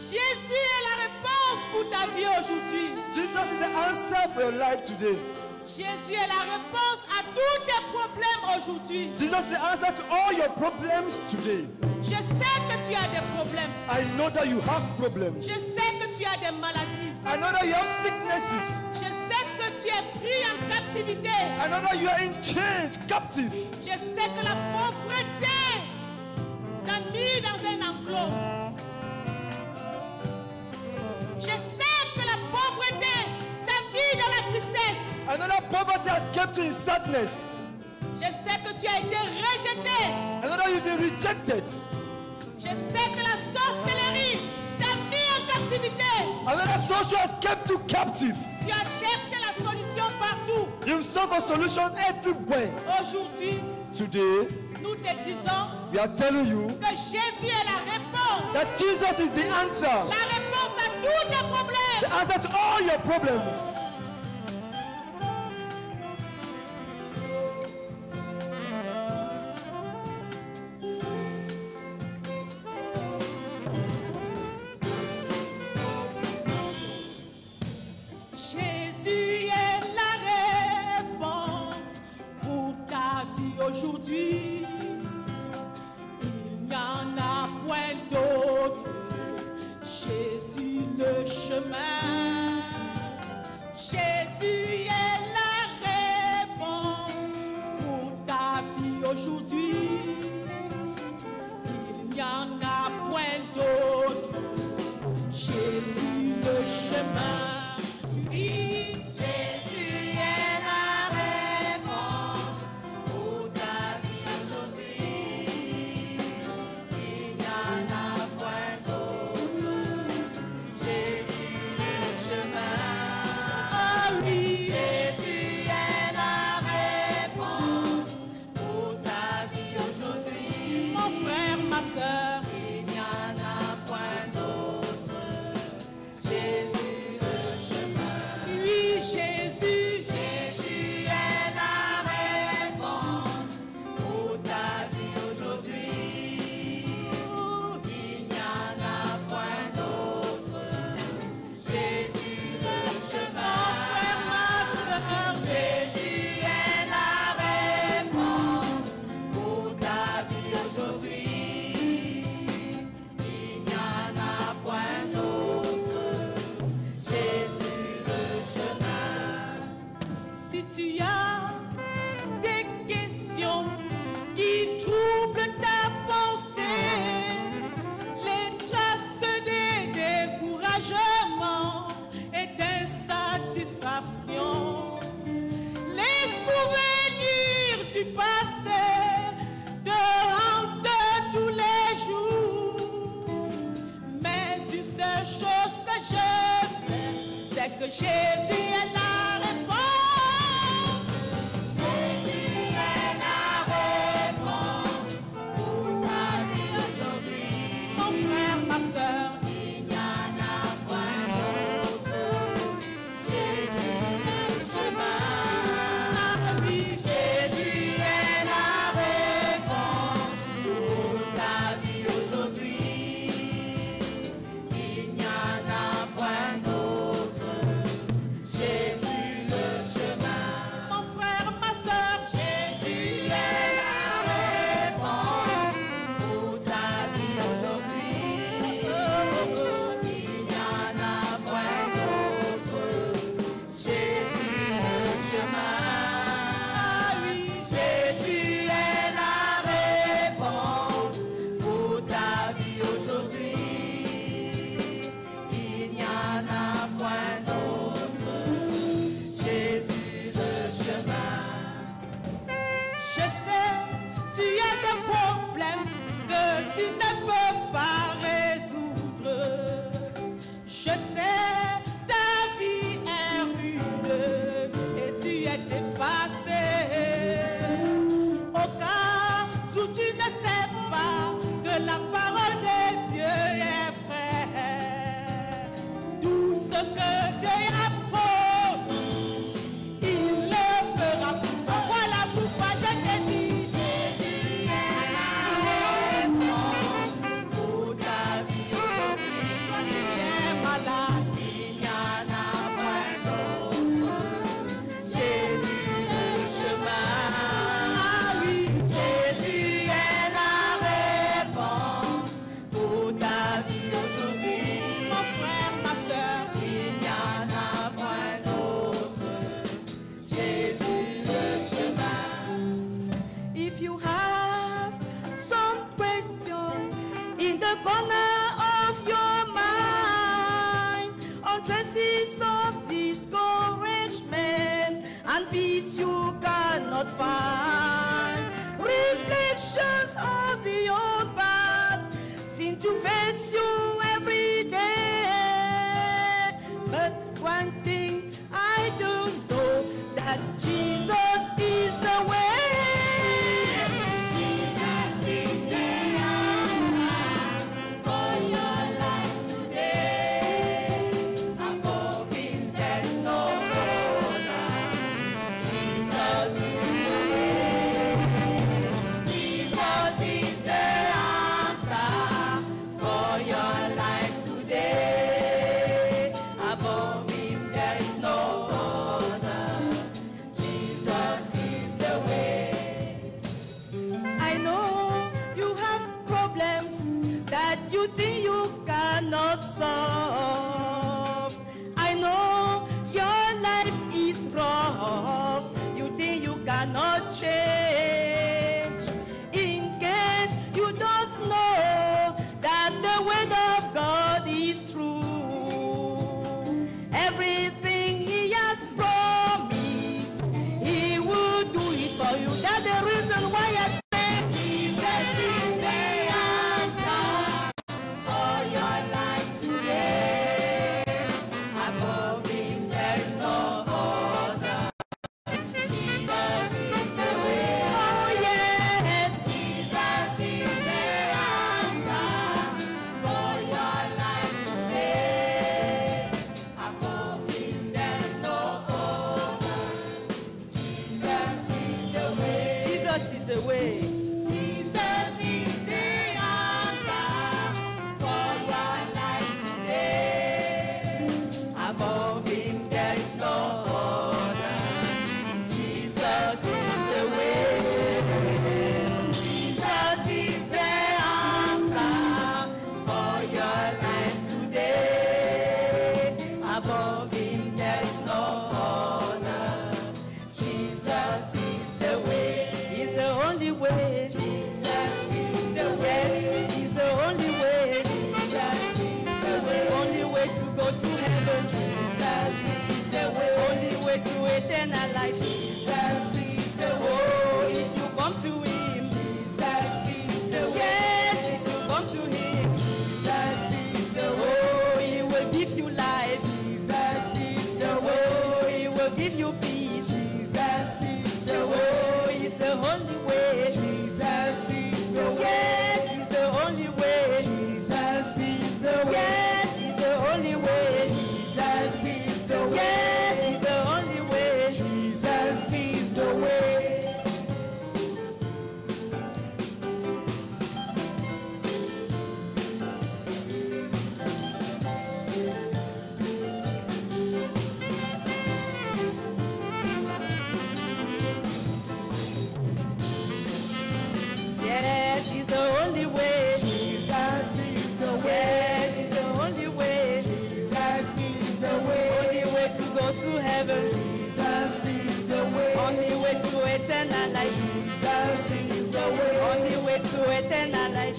Jésus est la réponse pour ta vie aujourd'hui. Jesus is the answer for your life today. Jésus est la réponse à tous tes problèmes aujourd'hui. Jesus is the answer to all your problems today. Je sais que tu as des problèmes. I know that you have problems. Je sais que tu as des maladies. I know that you have sicknesses. Je sais que tu es pris en captivité. I know that you are in chains, captive. Je sais que la pauvreté t'a mis dans un enclos. Je sais que la pauvreté t'a mis dans la tristesse. I know that poverty has kept you in sadness. Je sais que tu as été rejeté. I know that you've been rejected. Je sais que la sorcellerie t'a mis en captivité. I know that sorcery has kept you captive. Tu as cherché la solution partout. You've sought for solutions everywhere. Aujourd'hui, Today, nous te disons we are telling you que Jésus est la réponse. that Jesus is the answer. La réponse à tous tes problèmes. The answer to all your problems. Jésus est la réponse pour ta vie aujourd'hui. Il n'y en a point d'autre. Jésus le chemin. Jésus est la réponse pour ta vie aujourd'hui. Il n'y en a point d'autre. Jésus le chemin. Oui, Jésus est la réponse pour ta vie aujourd'hui. Il n'y en a point d'autre. Jésus le chemin. Ah oui, Jésus est la réponse pour ta vie aujourd'hui. Mon frère, ma soeur, il n'y en a point d'autre. Jésus le chemin. Oui, Jésus. Jésus est la réponse pour ta vie aujourd'hui. Il n'y en a point d'autre. Jésus le chemin. Jésus est la réponse pour ta vie aujourd'hui. Il n'y en a point d'autre. Jésus le chemin. Si tu as des questions qui troublent ta pensée, les traces des découragements et d'insatisfaction, les souvenirs du passé te hantent tous les jours. Mais une seule chose que je sais, c'est que Jésus est la réponse. Jésus est la réponse pour ta vie aujourd'hui. Mon frère, ma soeur, il n'y en a point d'autre. Jésus le chemin. Oui, Jésus est la réponse pour ta vie aujourd'hui. Il n'y en a point d'autre. Jésus le chemin. Mon frère, ma soeur, Jésus est la réponse pour ta vie aujourd'hui. Il n'y en a point d'autre. Jésus le chemin. Oui, Jésus est la réponse pour ta vie aujourd'hui. Il n'y en a point d'autre. Jésus le chemin. Je sais, tu as des problèmes que tu ne peux pas résoudre. Je sais, ta vie est rude et tu es dépassé. Au cas où tu ne sais pas que la parole de Dieu est vraie, tout ce que Dieu a promis, il le fera. Voilà pourquoi je te dis, Jésus est la réponse corner of your mind, on traces of discouragement and peace you cannot find. Reflections of the old past seem to face you every day. But one thing I don't know, that Jesus is the way. Solve. I know your life is rough. You think you cannot change. In case you don't know that the word of God is true, everything He has promised, He will do it for you. That's the reason why I say Jesus is the answer for your life. The way. Jesus is the answer for your life today. Above Him there is no other. Jesus is the way. Jesus is the answer for your life today. Above Him there is no other. Jesus is the way. The only way. Jesus is the way. He's the only way. Jesus is the way. Only way to go to heaven. Jesus is the way. Only way to eternal life. Jesus is the way. Oh, if you come to Him. Jesus is the way. Yes, if you come to Him. Jesus is the way. Oh, He will give you life. Jesus is the way. Oh, He will give you peace. Jesus is the way. He's the only way. Jesus is the way. Yes, He's the only way. Jesus is the way. Yes, He's the only way. Jesus is the way. Yes, He's the only way. Jesus is the way. Yes, He's the only way. Jesus is the way. Yes, He's the only way. Jesus is the way. Only way to go to heaven. Jesus is the way. Only way to eternal life. Jesus is the way. Only way to eternal life.